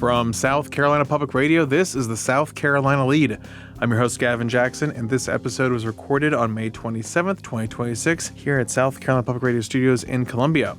From South Carolina Public Radio, this is the South Carolina Lede. I'm your host, Gavin Jackson, and this episode was recorded on May 27th, 2026, here at South Carolina Public Radio Studios in Columbia.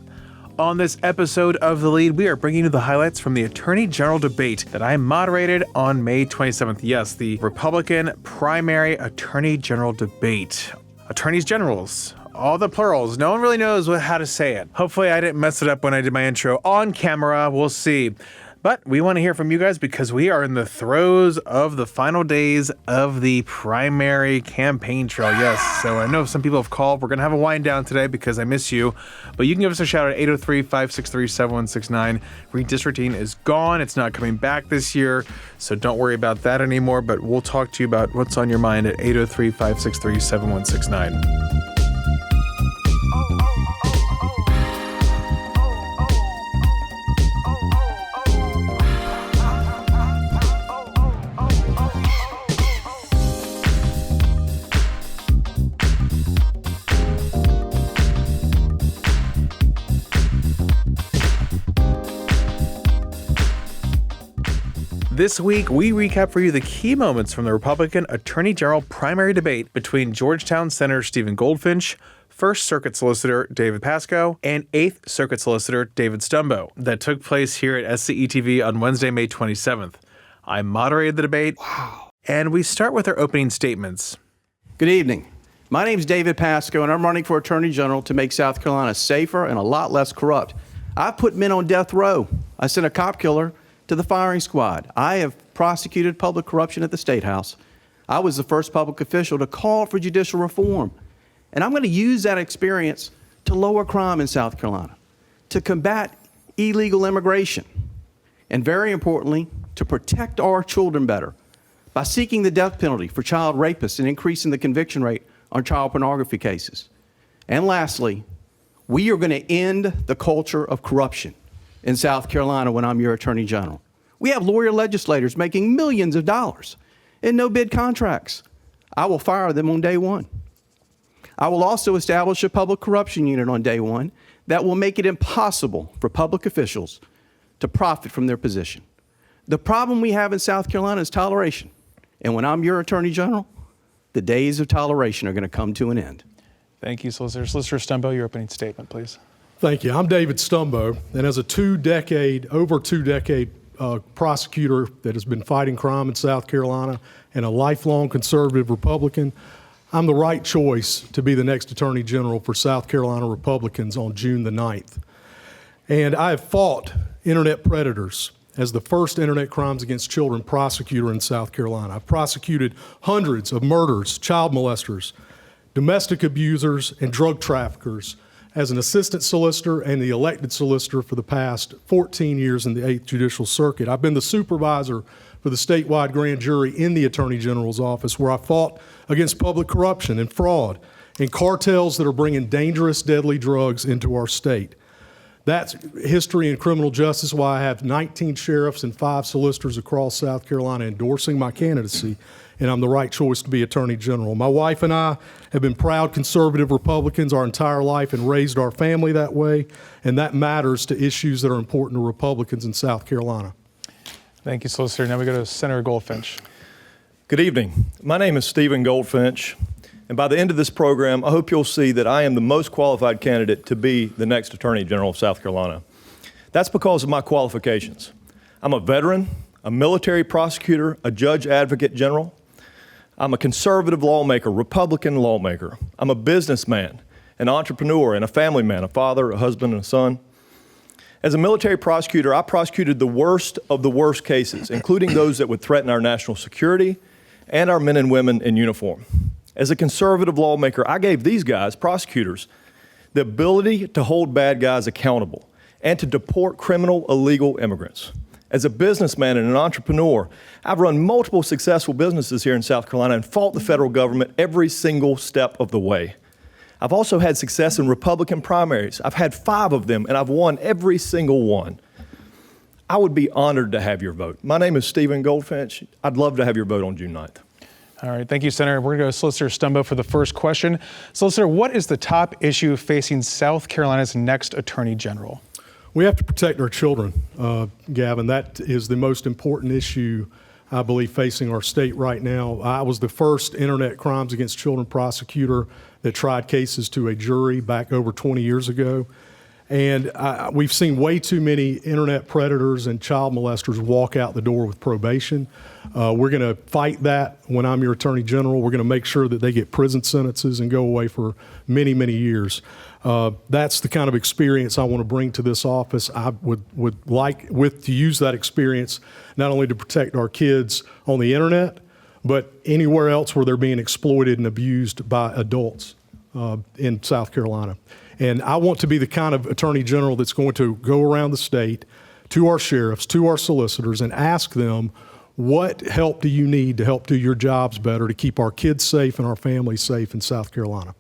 On this episode of The Lede, we are bringing you the highlights from the Attorney General debate that I moderated on May 27th. Yes, the Republican primary Attorney General debate. Attorneys Generals, all the plurals. No one really knows how to say it. Hopefully I didn't mess it up when I did my intro on camera. We'll see. But we want to hear from you guys because we are in the throes of the final days of the primary campaign trail. Yes, so I know some people have called. We're going to have a wind down today because I miss you. But you can give us a shout at 803-563-7169. Redistricting is gone. It's not coming back this year, so don't worry about that anymore. But we'll talk to you about what's on your mind at 803-563-7169. This week, we recap for you the key moments from the Republican Attorney General primary debate between Georgetown Senator Stephen Goldfinch, First Circuit Solicitor David Pascoe, and 8th Circuit Solicitor David Stumbo that took place here at SCETV on Wednesday, May 27th. I moderated the debate, and we start with our opening statements. Good evening. My name is David Pascoe, and I'm running for Attorney General to make South Carolina safer and a lot less corrupt. I've put men on death row. I sent a cop killer to the firing squad. I have prosecuted public corruption at the State House. I was the first public official to call for judicial reform. And I'm going to use that experience to lower crime in South Carolina, to combat illegal immigration, and very importantly, to protect our children better by seeking the death penalty for child rapists and increasing the conviction rate on child pornography cases. And lastly, we are going to end the culture of corruption in South Carolina when I'm your Attorney General. We have lawyer legislators making millions of dollars in no-bid contracts. I will fire them on day one. I will also establish a public corruption unit on day one that will make it impossible for public officials to profit from their position. The problem we have in South Carolina is toleration. And when I'm your Attorney General, the days of toleration are going to come to an end. Thank you, Solicitor. Solicitor Stumbo, your opening statement, please. Thank you. I'm David Stumbo, and as a over two-decade prosecutor that has been fighting crime in South Carolina and a lifelong conservative Republican, I'm the right choice to be the next Attorney General for South Carolina Republicans on June the 9th. And I have fought internet predators as the first internet crimes against children prosecutor in South Carolina. I've prosecuted hundreds of murders, child molesters, domestic abusers, and drug traffickers as an assistant solicitor and the elected solicitor for the past 14 years in the 8th Judicial Circuit. I've been the supervisor for the statewide grand jury in the Attorney General's office, where I fought against public corruption and fraud and cartels that are bringing dangerous, deadly drugs into our state. That's history in criminal justice, why I have 19 sheriffs and 5 solicitors across South Carolina endorsing my candidacy, and I'm the right choice to be Attorney General. My wife and I have been proud conservative Republicans our entire life and raised our family that way, and that matters to issues that are important to Republicans in South Carolina. Thank you, Solicitor. Now we go to Senator Goldfinch. Good evening. My name is Stephen Goldfinch, and by the end of this program, I hope you'll see that I am the most qualified candidate to be the next Attorney General of South Carolina. That's because of my qualifications. I'm a veteran, a military prosecutor, a judge advocate general. I'm a conservative lawmaker, Republican lawmaker. I'm a businessman, an entrepreneur, and a family man, a father, a husband, and a son. As a military prosecutor, I prosecuted the worst of the worst cases, including those that would threaten our national security and our men and women in uniform. As a conservative lawmaker, I gave these guys, prosecutors, the ability to hold bad guys accountable and to deport criminal illegal immigrants. As a businessman and an entrepreneur, I've run multiple successful businesses here in South Carolina and fought the federal government every single step of the way. I've also had success in Republican primaries. I've had 5 of them, and I've won every single one. I would be honored to have your vote. My name is Stephen Goldfinch. I'd love to have your vote on June 9th. All right, thank you, Senator. We're going to go to Solicitor Stumbo for the first question. Solicitor, what is the top issue facing South Carolina's next Attorney General? We have to protect our children, Gavin. That is the most important issue, I believe, facing our state right now. I was the first internet crimes against children prosecutor that tried cases to a jury back over 20 years ago. And we've seen way too many internet predators and child molesters walk out the door with probation. We're going to fight that when I'm your Attorney General. We're going to make sure that they get prison sentences and go away for many, many years. That's the kind of experience I want to bring to this office. I would like to use that experience not only to protect our kids on the internet, but anywhere else where they're being exploited and abused by adults in South Carolina. And I want to be the kind of Attorney General that's going to go around the state to our sheriffs, to our solicitors, and ask them, what help do you need to help do your jobs better to keep our kids safe and our families safe in South Carolina?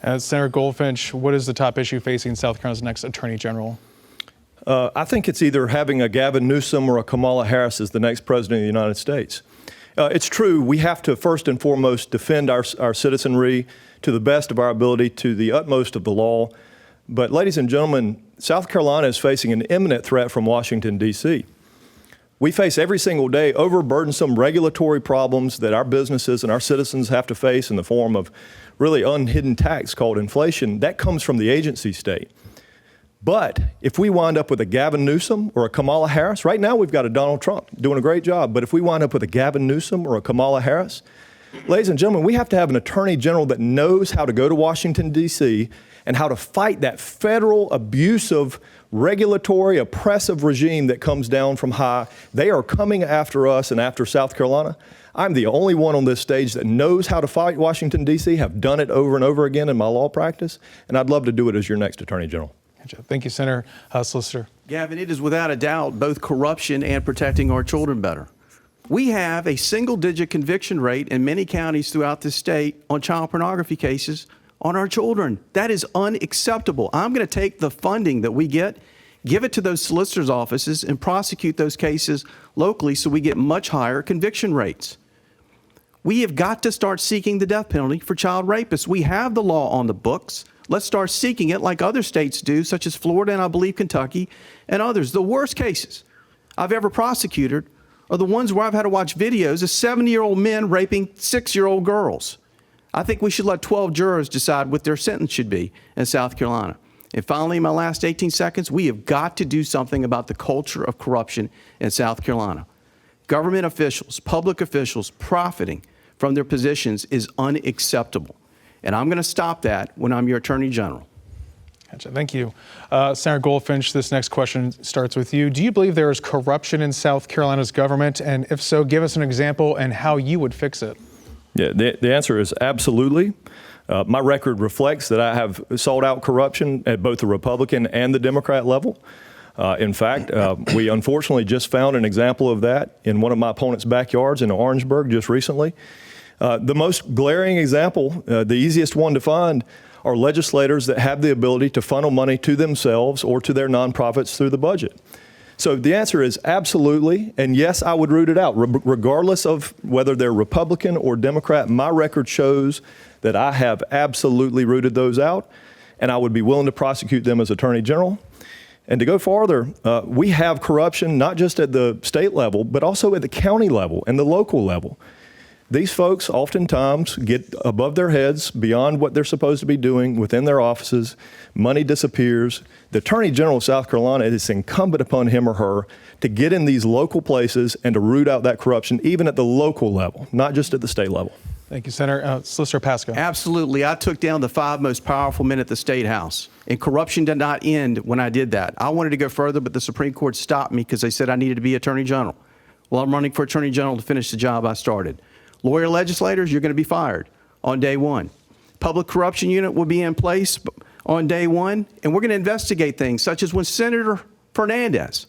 Senator Goldfinch, what is the top issue facing South Carolina's next Attorney General? I think it's either having a Gavin Newsom or a Kamala Harris as the next president of the United States. It's true, we have to first and foremost defend our citizenry to the best of our ability, to the utmost of the law. But ladies and gentlemen, South Carolina is facing an imminent threat from Washington, D.C. We face every single day overburdensome regulatory problems that our businesses and our citizens have to face in the form of really unhidden tax called inflation. That comes from the agency state. But if we wind up with a Gavin Newsom or a Kamala Harris, right now we've got a Donald Trump doing a great job, but if we wind up with a Gavin Newsom or a Kamala Harris, ladies and gentlemen, we have to have an Attorney General that knows how to go to Washington, D.C. and how to fight that federal abusive, regulatory, oppressive regime that comes down from high. They are coming after us and after South Carolina. I'm the only one on this stage that knows how to fight Washington, D.C., have done it over and over again in my law practice, and I'd love to do it as your next Attorney General. Thank you, Senator. Solicitor. Gavin, it is without a doubt both corruption and protecting our children better. We have a single-digit conviction rate in many counties throughout the state on child pornography cases on our children. That is unacceptable. I'm going to take the funding that we get, give it to those solicitors' offices, and prosecute those cases locally so we get much higher conviction rates. We have got to start seeking the death penalty for child rapists. We have the law on the books. Let's start seeking it like other states do, such as Florida and I believe Kentucky and others. The worst cases I've ever prosecuted are the ones where I've had to watch videos of 70-year-old men raping 6-year-old girls. I think we should let 12 jurors decide what their sentence should be in South Carolina. And finally, in my last 18 seconds, we have got to do something about the culture of corruption in South Carolina. Government officials, public officials profiting from their positions is unacceptable. And I'm going to stop that when I'm your Attorney General. Gotcha. Thank you. Senator Goldfinch, this next question starts with you. Do you believe there is corruption in South Carolina's government? And if so, give us an example and how you would fix it. Yeah, the answer is absolutely. My record reflects that I have sought out corruption at both the Republican and the Democrat level. In fact, we unfortunately just found an example of that in one of my opponent's backyards in Orangeburg just recently. The most glaring example, the easiest one to find, are legislators that have the ability to funnel money to themselves or to their nonprofits through the budget. So the answer is absolutely, and yes, I would root it out. Regardless of whether they're Republican or Democrat, my record shows that I have absolutely rooted those out, and I would be willing to prosecute them as Attorney General. And to go farther, we have corruption not just at the state level, but also at the county level and the local level. These folks oftentimes get above their heads, beyond what they're supposed to be doing within their offices. Money disappears. The Attorney General of South Carolina, it is incumbent upon him or her to get in these local places and to root out that corruption, even at the local level, not just at the state level. Thank you, Senator. Solicitor Pasco. Absolutely. I took down the 5 most powerful men at the State House, and corruption did not end when I did that. I wanted to go further, but the Supreme Court stopped me because they said I needed to be Attorney General. Well, I'm running for Attorney General to finish the job I started. Lawyer legislators, you're going to be fired on day one. Public corruption unit will be in place on day one, and we're going to investigate things such as when Senator Fernandez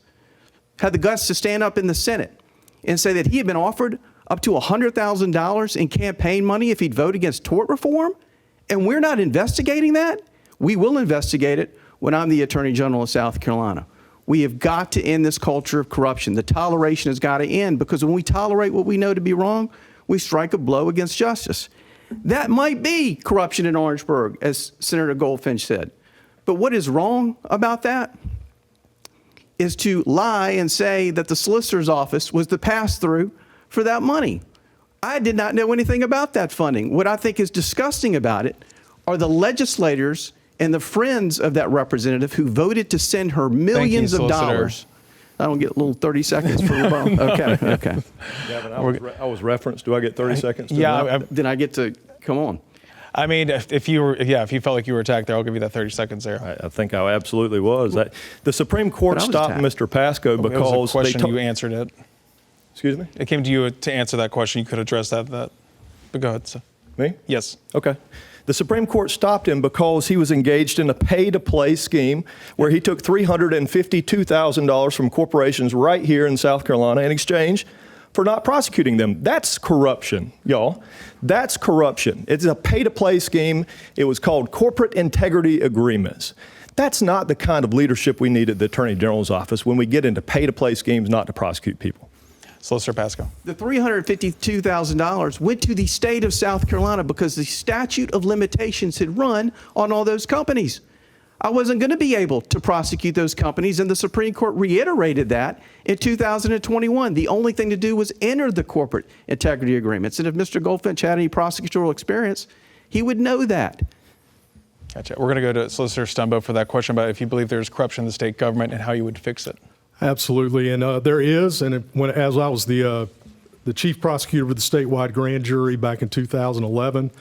had the guts to stand up in the Senate and say that he had been offered up to $100,000 in campaign money if he'd vote against tort reform, and we're not investigating that. We will investigate it when I'm the Attorney General of South Carolina. We have got to end this culture of corruption. The toleration has got to end, because when we tolerate what we know to be wrong, we strike a blow against justice. That might be corruption in Orangeburg, as Senator Goldfinch said. But what is wrong about that is to lie and say that the solicitor's office was the pass-through for that money. I did not know anything about that funding. What I think is disgusting about it are the legislators and the friends of that representative who voted to send her millions of dollars. I don't get a little 30 seconds for rebuttal. Okay. Gavin, I was referenced. Do I get 30 seconds? Then I get to come on. I mean, if you felt like you were attacked there, I'll give you that 30 seconds there. I think I absolutely was. The Supreme Court stopped Mr. Pasco because it was a question, you answered it. Excuse me? It came to you to answer that question. You could address that. But go ahead. So. Me? Yes. Okay. The Supreme Court stopped him because he was engaged in a pay-to-play scheme where he took $352,000 from corporations right here in South Carolina in exchange for not prosecuting them. That's corruption, y'all. That's corruption. It's a pay-to-play scheme. It was called corporate integrity agreements. That's not the kind of leadership we need at the Attorney General's office when we get into pay-to-play schemes not to prosecute people. Solicitor Pasco. The $352,000 went to the state of South Carolina because the statute of limitations had run on all those companies. I wasn't going to be able to prosecute those companies, and the Supreme Court reiterated that in 2021. The only thing to do was enter the corporate integrity agreements. And if Mr. Goldfinch had any prosecutorial experience, he would know that. Gotcha. We're going to go to Solicitor Stumbo for that question about if you believe there's corruption in the state government and how you would fix it. Absolutely, and there is. And as I was the chief prosecutor of the statewide grand jury back in 2011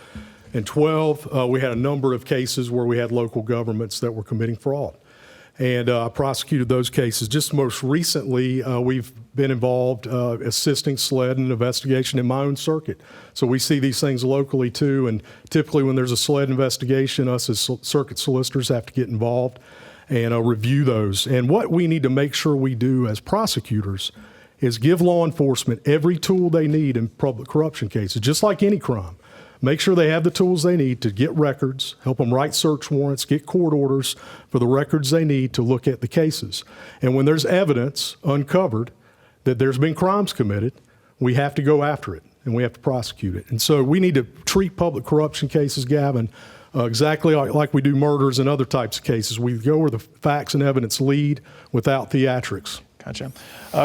and 12, we had a number of cases where we had local governments that were committing fraud, and I prosecuted those cases. Just most recently, we've been involved assisting SLED in an investigation in my own circuit. So we see these things locally too, and typically when there's a SLED investigation, us as circuit solicitors have to get involved and review those. And what we need to make sure we do as prosecutors is give law enforcement every tool they need in public corruption cases, just like any crime. Make sure they have the tools they need to get records, help them write search warrants, get court orders for the records they need to look at the cases. And when there's evidence uncovered that there's been crimes committed, we have to go after it and we have to prosecute it. And so we need to treat public corruption cases, Gavin, exactly like we do murders and other types of cases. We go where the facts and evidence lead without theatrics. Gotcha.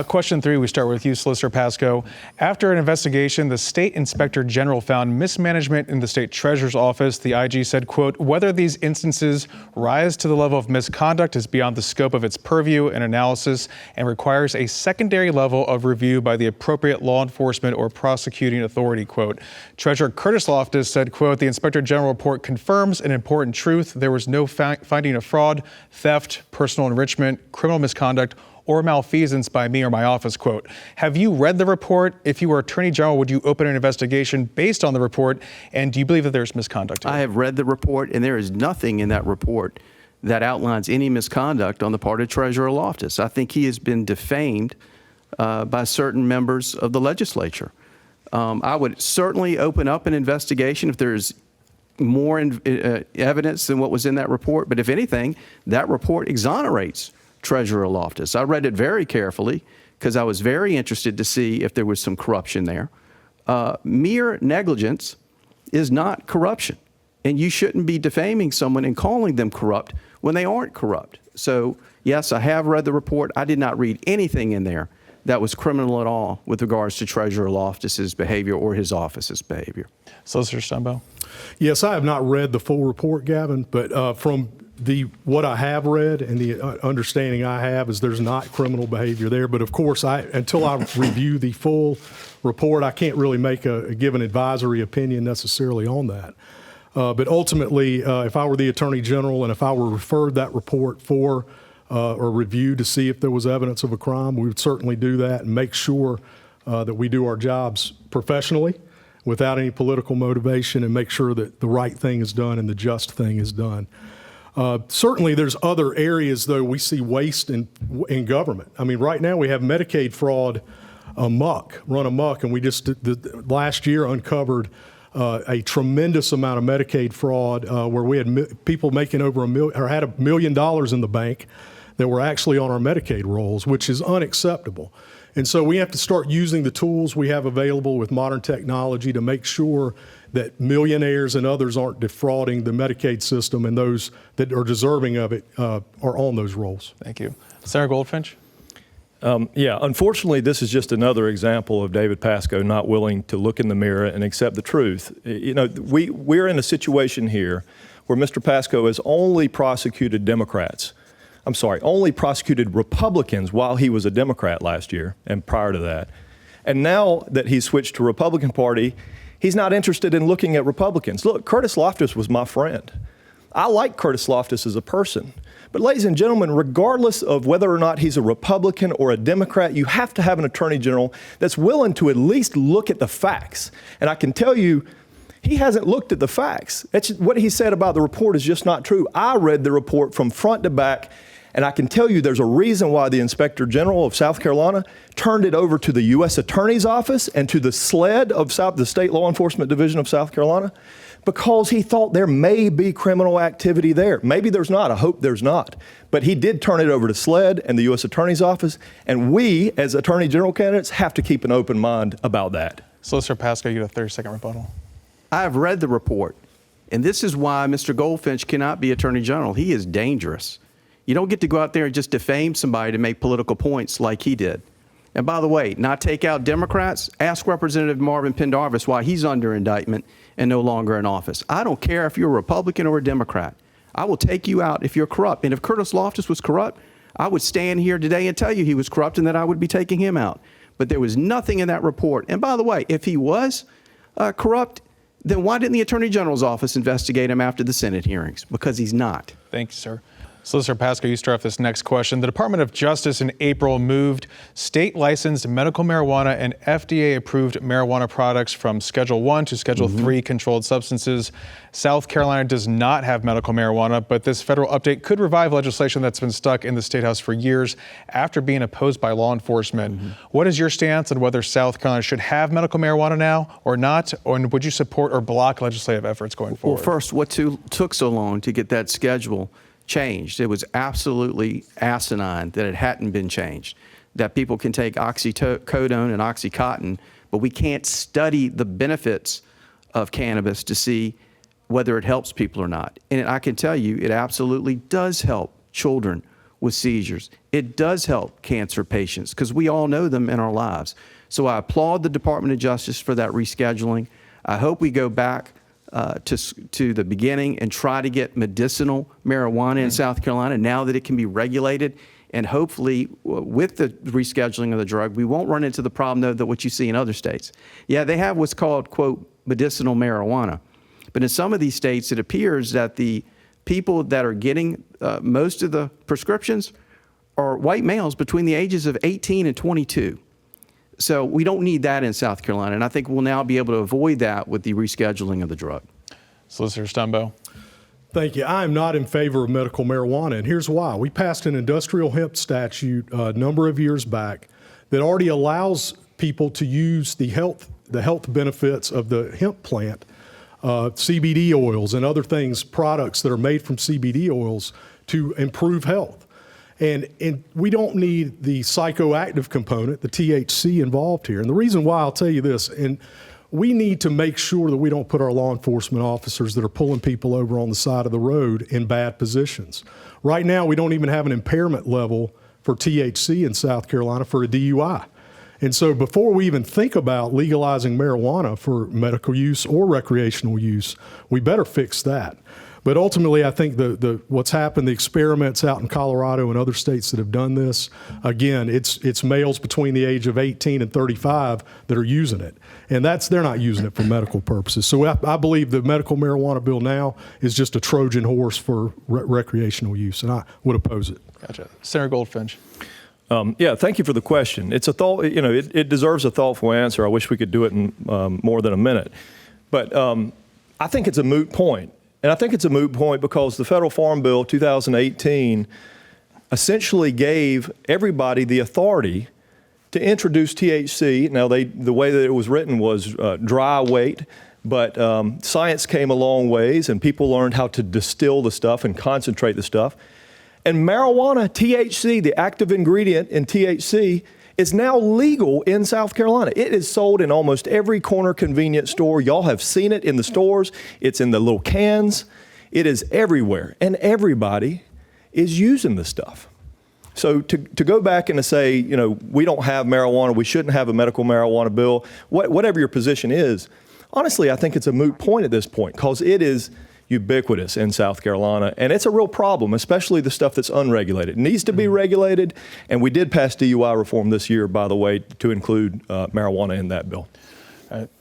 Question 3, we start with you, Solicitor Pasco. After an investigation, the State Inspector General found mismanagement in the State Treasurer's office. The IG said, quote, whether these instances rise to the level of misconduct is beyond the scope of its purview and analysis and requires a secondary level of review by the appropriate law enforcement or prosecuting authority, quote. Treasurer Curtis Loftus said, quote, the Inspector General report confirms an important truth. There was no finding of fraud, theft, personal enrichment, criminal misconduct, or malfeasance by me or my office, quote. Have you read the report? If you were Attorney General, would you open an investigation based on the report? And do you believe that there's misconduct here? I have read the report, and there is nothing in that report that outlines any misconduct on the part of Treasurer Loftus. I think he has been defamed by certain members of the legislature. I would certainly open up an investigation if there's more evidence than what was in that report. But if anything, that report exonerates Treasurer Loftus. I read it very carefully because I was very interested to see if there was some corruption there. Mere negligence is not corruption, and you shouldn't be defaming someone and calling them corrupt when they aren't corrupt. So, yes, I have read the report. I did not read anything in there that was criminal at all with regards to Treasurer Loftus's behavior or his office's behavior. Solicitor Stumbo. Yes, I have not read the full report, Gavin, but from what I have read and the understanding I have is there's not criminal behavior there. But of course, until I review the full report, I can't really give an advisory opinion necessarily on that. But ultimately, if I were the Attorney General and if I were referred that report for a review to see if there was evidence of a crime, we would certainly do that and make sure that we do our jobs professionally without any political motivation and make sure that the right thing is done and the just thing is done. Certainly, there's other areas, though, we see waste in government. I mean, right now we have Medicaid fraud run amok, and we just last year uncovered a tremendous amount of Medicaid fraud where we had people making over had $1 million in the bank that were actually on our Medicaid rolls, which is unacceptable. And so we have to start using the tools we have available with modern technology to make sure that millionaires and others aren't defrauding the Medicaid system, and those that are deserving of it are on those rolls. Thank you. Senator Goldfinch? Yeah, unfortunately, this is just another example of David Pasco not willing to look in the mirror and accept the truth. You know, we're in a situation here where Mr. Pasco has only prosecuted only prosecuted Republicans while he was a Democrat last year and prior to that. And now that he's switched to Republican Party, he's not interested in looking at Republicans. Look, Curtis Loftus was my friend. I like Curtis Loftus as a person. But ladies and gentlemen, regardless of whether or not he's a Republican or a Democrat, you have to have an attorney general that's willing to at least look at the facts. And I can tell you, he hasn't looked at the facts. What he said about the report is just not true. I read the report from front to back, and I can tell you there's a reason why the Inspector General of South Carolina turned it over to the U.S. Attorney's Office and to the SLED of the State Law Enforcement Division of South Carolina, because he thought there may be criminal activity there. Maybe there's not. I hope there's not. But he did turn it over to SLED and the U.S. Attorney's Office, and we, as Attorney General candidates, have to keep an open mind about that. Solicitor Pasco, you get a 30-second rebuttal. I have read the report, and this is why Mr. Goldfinch cannot be Attorney General. He is dangerous. You don't get to go out there and just defame somebody to make political points like he did. And by the way, not take out Democrats, ask Representative Marvin Pendarvis why he's under indictment and no longer in office. I don't care if you're a Republican or a Democrat. I will take you out if you're corrupt. And if Curtis Loftus was corrupt, I would stand here today and tell you he was corrupt and that I would be taking him out. But there was nothing in that report. And by the way, if he was corrupt, then why didn't the Attorney General's office investigate him after the Senate hearings? Because he's not. Thank you, sir. Solicitor Pasco, you start off this next question. The Department of Justice in April moved state-licensed medical marijuana and FDA-approved marijuana products from Schedule 1 to Schedule 3 controlled substances. South Carolina does not have medical marijuana, but this federal update could revive legislation that's been stuck in the State House for years after being opposed by law enforcement. What is your stance on whether South Carolina should have medical marijuana now or not? And would you support or block legislative efforts going forward? Well, first, what took so long to get that schedule changed? It was absolutely asinine that it hadn't been changed, that people can take oxycodone and Oxycontin, but we can't study the benefits of cannabis to see whether it helps people or not. And I can tell you, it absolutely does help children with seizures. It does help cancer patients because we all know them in our lives. So I applaud the Department of Justice for that rescheduling. I hope we go back to the beginning and try to get medicinal marijuana in South Carolina now that it can be regulated. And hopefully with the rescheduling of the drug, we won't run into the problem, though, that what you see in other states. Yeah, they have what's called, quote, medicinal marijuana. But in some of these states, it appears that the people that are getting most of the prescriptions are white males between the ages of 18 and 22. So we don't need that in South Carolina, and I think we'll now be able to avoid that with the rescheduling of the drug. Solicitor Stumbo. Thank you. I am not in favor of medical marijuana, and here's why. We passed an industrial hemp statute a number of years back that already allows people to use the health benefits of the hemp plant, CBD oils and other things, products that are made from CBD oils to improve health. And we don't need the psychoactive component, the THC involved here. And the reason why, I'll tell you this, and we need to make sure that we don't put our law enforcement officers that are pulling people over on the side of the road in bad positions. Right now, we don't even have an impairment level for THC in South Carolina for a DUI. And so before we even think about legalizing marijuana for medical use or recreational use, we better fix that. But ultimately, I think what's happened, the experiments out in Colorado and other states that have done this, again, it's males between the age of 18 and 35 that are using it. And they're not using it for medical purposes. So I believe the medical marijuana bill now is just a Trojan horse for recreational use, and I would oppose it. Gotcha. Senator Goldfinch. Yeah, thank you for the question. It's a thought, it deserves a thoughtful answer. I wish we could do it in more than a minute. But I think it's a moot point. And I think it's a moot point because the Federal Farm Bill 2018 essentially gave everybody the authority to introduce THC. Now, the way that it was written was dry weight, but science came a long ways and people learned how to distill the stuff and concentrate the stuff. And marijuana, THC, the active ingredient in THC, is now legal in South Carolina. It is sold in almost every corner convenience store. Y'all have seen it in the stores. It's in the little cans. It is everywhere, and everybody is using the stuff. So to go back and to say, we don't have marijuana, we shouldn't have a medical marijuana bill, whatever your position is, honestly, I think it's a moot point at this point because it is ubiquitous in South Carolina, and it's a real problem, especially the stuff that's unregulated. It needs to be regulated, and we did pass DUI reform this year, by the way, to include marijuana in that bill.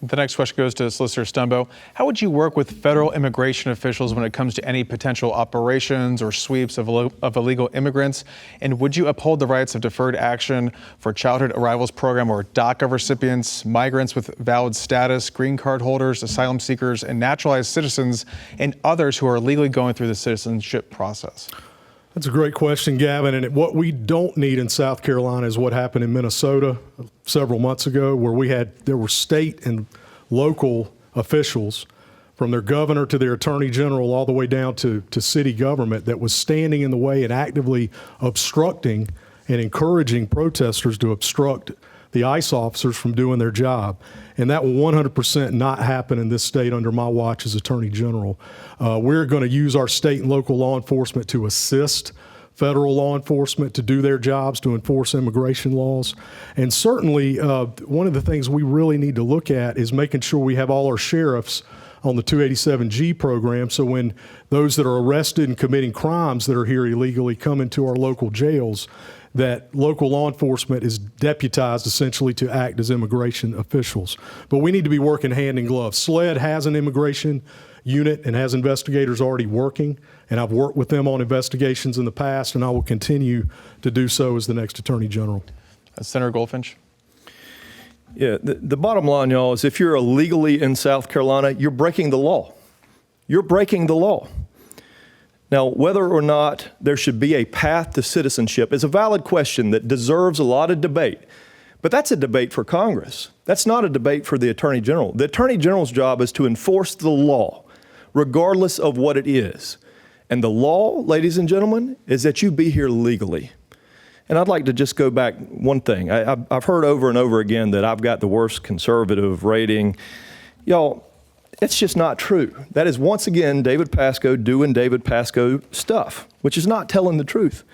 The next question goes to Solicitor Stumbo. How would you work with federal immigration officials when it comes to any potential operations or sweeps of illegal immigrants? And would you uphold the rights of deferred action for childhood arrivals program or DACA recipients, migrants with valid status, green card holders, asylum seekers, and naturalized citizens, and others who are illegally going through the citizenship process? That's a great question, Gavin. And what we don't need in South Carolina is what happened in Minnesota several months ago, where there were state and local officials, from their governor to their attorney general, all the way down to city government, that was standing in the way and actively obstructing and encouraging protesters to obstruct the ICE officers from doing their job. And that will 100% not happen in this state under my watch as Attorney General. We're going to use our state and local law enforcement to assist federal law enforcement to do their jobs, to enforce immigration laws. And certainly, one of the things we really need to look at is making sure we have all our sheriffs on the 287G program, so when those that are arrested and committing crimes that are here illegally come into our local jails, that local law enforcement is deputized essentially to act as immigration officials. But we need to be working hand in glove. SLED has an immigration unit and has investigators already working, and I've worked with them on investigations in the past, and I will continue to do so as the next Attorney General. Senator Goldfinch. Yeah, the bottom line, y'all, is if you're illegally in South Carolina, you're breaking the law. You're breaking the law. Now, whether or not there should be a path to citizenship is a valid question that deserves a lot of debate. But that's a debate for Congress. That's not a debate for the Attorney General. The Attorney General's job is to enforce the law, regardless of what it is. And the law, ladies and gentlemen, is that you be here legally. And I'd like to just go back one thing. I've heard over and over again that I've got the worst conservative rating. Y'all, it's just not true. That is, once again, David Pasco doing David Pasco stuff, which is not telling the truth.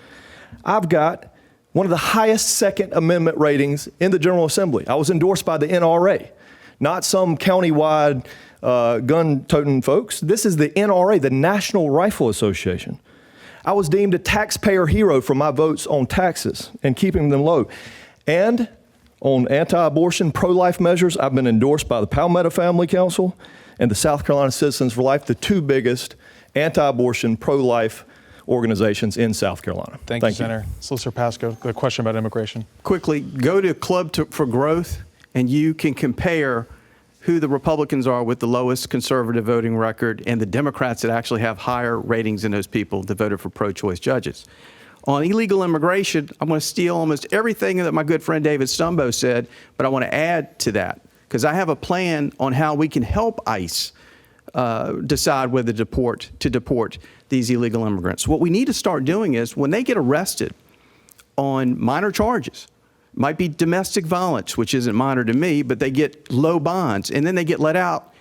I've got one of the highest Second Amendment ratings in the General Assembly. I was endorsed by the NRA, not some countywide gun-toting folks. This is the NRA, the National Rifle Association. I was deemed a taxpayer hero for my votes on taxes and keeping them low. And on anti-abortion, pro-life measures, I've been endorsed by the Palmetto Family Council and the South Carolina Citizens for Life, the two biggest anti-abortion, pro-life organizations in South Carolina. Thank you, Senator. Solicitor Pasco, the question about immigration. Quickly, go to Club for Growth, and you can compare who the Republicans are with the lowest conservative voting record and the Democrats that actually have higher ratings than those people that voted for pro-choice judges. On illegal immigration, I'm going to steal almost everything that my good friend David Stumbo said, but I want to add to that because I have a plan on how we can help ICE decide whether to deport these illegal immigrants. What we need to start doing is when they get arrested on minor charges, might be domestic violence, which isn't minor to me, but they get low bonds and then they get let out.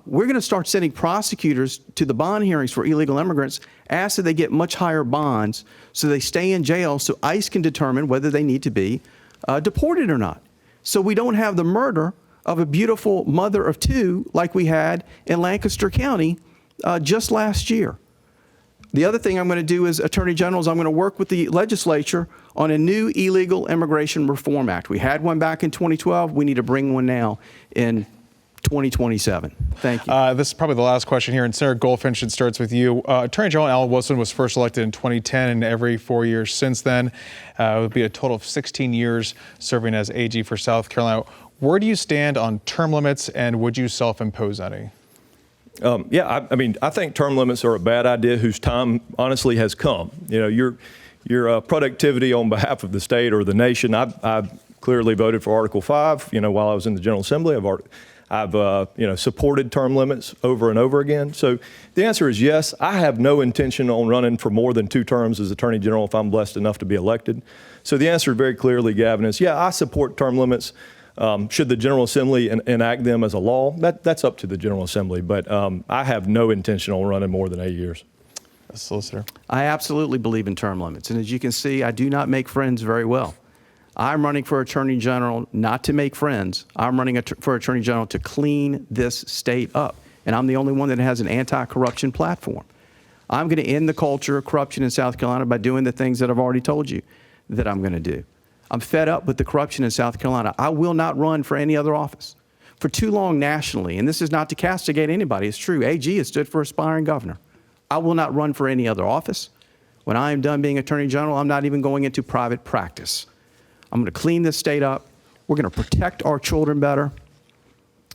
We're going to start sending prosecutors to the bond hearings for illegal immigrants, ask that they get much higher bonds so they stay in jail so ICE can determine whether they need to be deported or not. So we don't have the murder of a beautiful mother of two like we had in Lancaster County just last year. The other thing I'm going to do as Attorney General is I'm going to work with the legislature on a new Illegal Immigration Reform Act. We had one back in 2012. We need to bring one now in 2027. Thank you. This is probably the last question here. And Senator Goldfinch, it starts with you. Attorney General Alan Wilson was first elected in 2010, and every 4 years since then. It would be a total of 16 years serving as AG for South Carolina. Where do you stand on term limits, and would you self-impose any? I think term limits are a bad idea whose time honestly has come. Your productivity on behalf of the state or the nation, I've clearly voted for Article 5, while I was in the General Assembly. I've supported term limits over and over again. So the answer is yes. I have no intention on running for more than 2 terms as Attorney General if I'm blessed enough to be elected. So the answer very clearly, Gavin, is yeah, I support term limits. Should the General Assembly enact them as a law? That's up to the General Assembly, but I have no intention on running more than 8 years. Solicitor. I absolutely believe in term limits. And as you can see, I do not make friends very well. I'm running for Attorney General not to make friends. I'm running for Attorney General to clean this state up. And I'm the only one that has an anti-corruption platform. I'm going to end the culture of corruption in South Carolina by doing the things that I've already told you that I'm going to do. I'm fed up with the corruption in South Carolina. I will not run for any other office. For too long nationally, and this is not to castigate anybody, it's true, AG has stood for aspiring governor. I will not run for any other office. When I am done being Attorney General, I'm not even going into private practice. I'm going to clean this state up. We're going to protect our children better.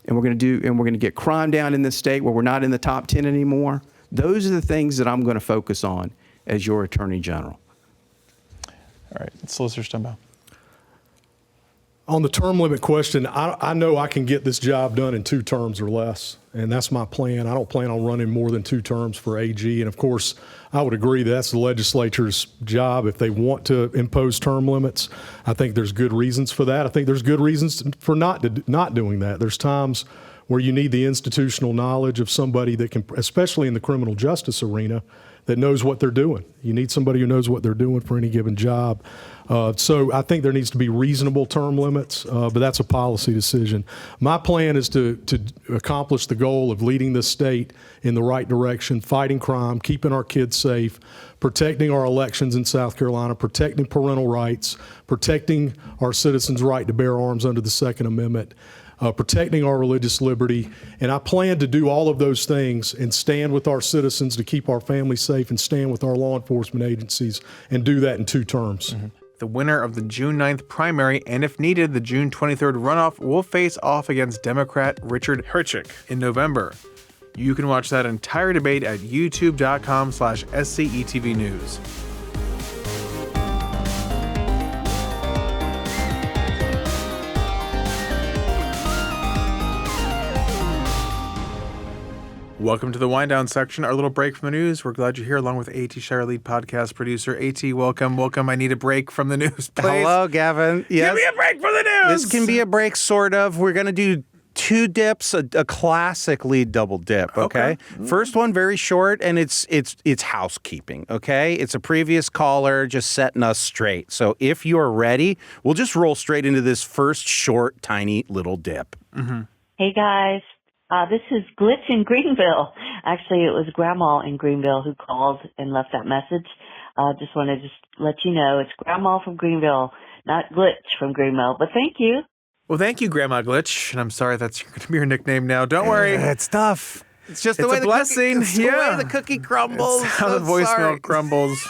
And we're going to get crime down in this state where we're not in the top 10 anymore. Those are the things that I'm going to focus on as your Attorney General. All right, Solicitor Stumbo. On the term limit question, I know I can get this job done in 2 terms or less, and that's my plan. I don't plan on running more than 2 terms for AG. And of course, I would agree that's the legislature's job if they want to impose term limits. I think there's good reasons for that. I think there's good reasons for not doing that. There's times where you need the institutional knowledge of somebody that can, especially in the criminal justice arena, that knows what they're doing. You need somebody who knows what they're doing for any given job. So I think there needs to be reasonable term limits, but that's a policy decision. My plan is to accomplish the goal of leading the state in the right direction, fighting crime, keeping our kids safe, protecting our elections in South Carolina, protecting parental rights, protecting our citizens' right to bear arms under the Second Amendment, protecting our religious liberty. And I plan to do all of those things and stand with our citizens to keep our families safe and stand with our law enforcement agencies and do that in 2 terms. Mm-hmm. The winner of the June 9th primary and, if needed, the June 23rd runoff will face off against Democrat Richard Herchik in November. You can watch that entire debate at youtube.com/SCETV News. Welcome to the wind down section, our little break from the news. We're glad you're here along with A.T. Shire, lead podcast producer. A.T., welcome. I need a break from the news, please. Hello, Gavin. Yes. Give me a break from the news. This can be a break, sort of. We're going to do 2 dips, a classic lead double dip, okay? First one, very short, and it's housekeeping, okay? It's a previous caller just setting us straight. So if you're ready, we'll just roll straight into this first short, tiny little dip. Mm-hmm. Hey, guys. This is Glitch in Greenville. Actually, it was Grandma in Greenville who called and left that message. Just wanted to let you know it's Grandma from Greenville, not Glitch from Greenville. But thank you. Well, thank you, Grandma Glitch. And I'm sorry that's going to be your nickname now. Don't worry. It's tough. It's just the It's way a blessing. It's the way the cookie crumbles. It's how the voicemail crumbles.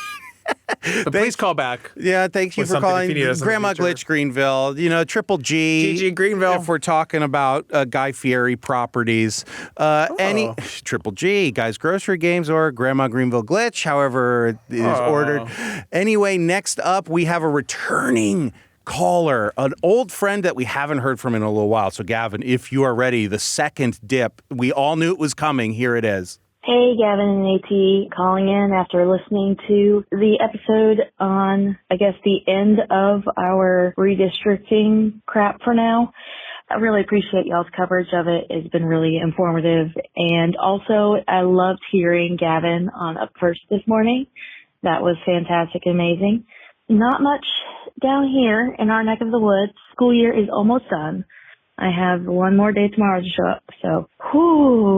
But please call back. Yeah, thank you with for something calling if you need us in the Grandma future. Glitch Greenville. You know, Triple G. GG Greenville. If we're talking about Guy Fieri properties. Any Triple G, Guy's Grocery Games, or Grandma Greenville Glitch, however it is ordered. Anyway, next up, we have a returning caller, an old friend that we haven't heard from in a little while. So, Gavin, if you are ready, the second dip, we all knew it was coming. Here it is. Hey, Gavin and AT, calling in after listening to the episode on, I guess, the end of our redistricting crap for now. I really appreciate y'all's coverage of it. It's been really informative. And also, I loved hearing Gavin on Up First this morning. That was fantastic and amazing. Not much down here in our neck of the woods. School year is almost done. I have 1 more day tomorrow to show up. So,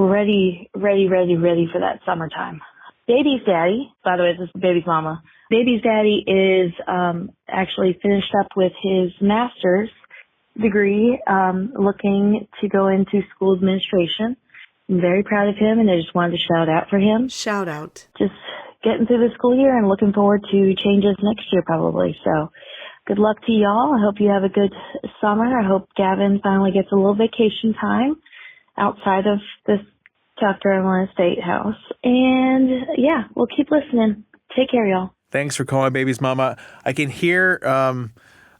ready for that summertime. Baby's daddy, by the way, this is baby's mama. Baby's daddy is actually finished up with his master's degree, looking to go into school administration. I'm very proud of him, and I just wanted to shout out for him. Shout out. Just getting through the school year and looking forward to changes next year probably. So, good luck to y'all. I hope you have a good summer. I hope Gavin finally gets a little vacation time outside of this South Carolina State House. And yeah, we'll keep listening. Take care, y'all. Thanks for calling baby's mama. I can hear a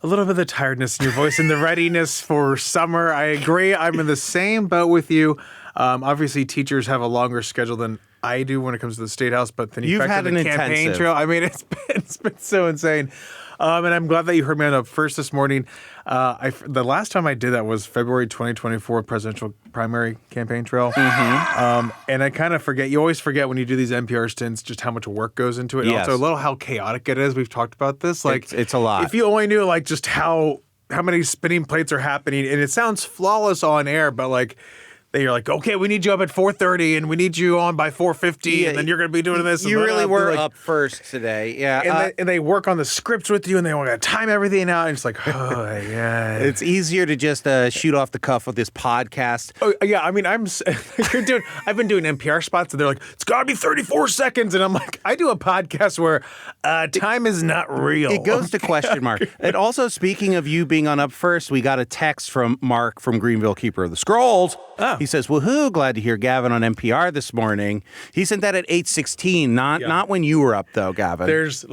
little bit of the tiredness in your voice and the readiness for summer. I agree. I'm in the same boat with you. Obviously, teachers have a longer schedule than I do when it comes to the State House, but then You've had the an campaign intensive. trail. I mean, it's been so insane. And I'm glad that you heard me on Up First this morning. The last time I did that was February 2024 presidential primary campaign trail. And I kind of forget. You always forget when you do these NPR stints just how much work goes into it. And Yes. also a little how chaotic it is. We've talked about this. Like It's a lot. If you only knew like just how many spinning plates are happening, and it sounds flawless on air, but like. You're like, okay, we need you up at 4:30, and we need you on by 4:50, and then you're going to be doing this. You really were like, up first today. Yeah. and they work on the scripts with you, and they want to time everything out. And it's like, oh, yeah. It's easier to just shoot off the cuff with this podcast. Oh, yeah. I mean, I've been doing NPR spots, and they're like, it's got to be 34 seconds. And I'm like, I do a podcast where time is not real. It goes to question mark. And also, speaking of you being on Up First, we got a text from Mark from Greenville, keeper of the scrolls. Oh. He says, woohoo, glad to hear Gavin on NPR this morning. He sent that at 8:16, not when you were up, though, Gavin. There's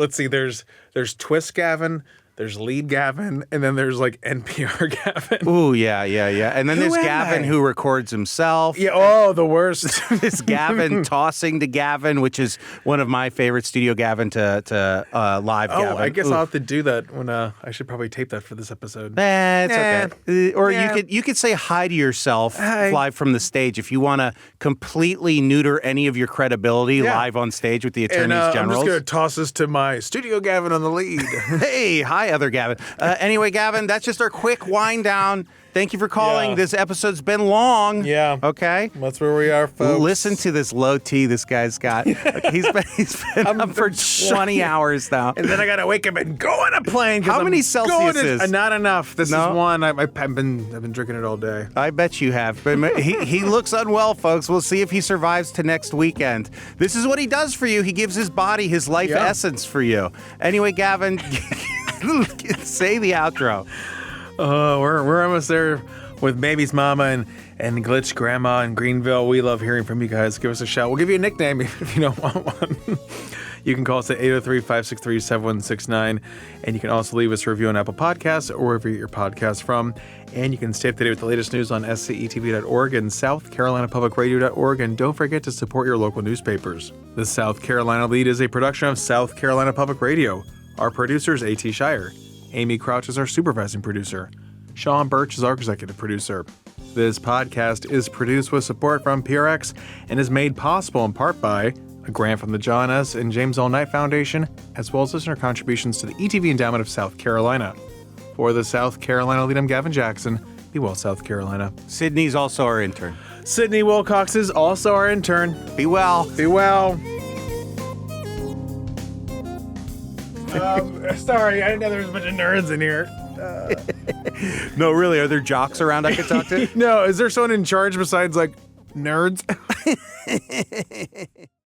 Twist Gavin, there's Lead Gavin, and then there's like NPR Gavin. Ooh, yeah. And then Who there's am Gavin I? who records himself. Yeah, oh, the worst. There's Gavin tossing to Gavin, which is one of my favorite Studio Gavin to live Gavin. Oh, I guess Oof. I'll have to do that when I should probably tape that for this episode. It's okay. Or Yeah. you could say hi to yourself Hi. live from the stage if you want to completely neuter any of your credibility live on stage with the attorneys And I'm generals. just going to toss this to my Studio Gavin on the lead. Hey, hi, other Gavin. Anyway, Gavin, that's just our quick wind down. Thank you for calling. Yeah. This episode's been long. Yeah. Okay. That's where we are, folks. Listen to this low T this guy's got. He's been up for 20 hours now. And then I got to wake up and go on a plane. 'cause How I'm many going Celsius to- is? Not enough. This No? is one. I've been drinking it all day. I bet you have. But he looks unwell, folks. We'll see if he survives to next weekend. This is what he does for you. He gives his body his life Yeah. essence for you. Anyway, Gavin, say the outro. We're almost there with Baby's mama and Glitch Grandma in Greenville. We love hearing from you guys. Give us a shout. We'll give you a nickname if you don't want one. You can call us at 803-563-7169. And you can also leave us a review on Apple Podcasts or wherever you get your podcasts from. And you can stay up to date with the latest news on SCETV.org and SouthCarolinaPublicRadio.org. And don't forget to support your local newspapers. The South Carolina Lead is a production of South Carolina Public Radio. Our producer is A.T. Shire. Amy Crouch is our supervising producer. Sean Birch is our executive producer. This podcast is produced with support from PRX and is made possible in part by a grant from the John S. and James L. Knight Foundation, as well as listener contributions to the ETV Endowment of South Carolina. For the South Carolina Lead, I'm Gavin Jackson. Be well, South Carolina. Sydney's also our intern. Sydney Wilcox is also our intern. Be well. Be well. Sorry, I didn't know there was a bunch of nerds in here. No, really, are there jocks around I could talk to? No, is there someone in charge besides like nerds?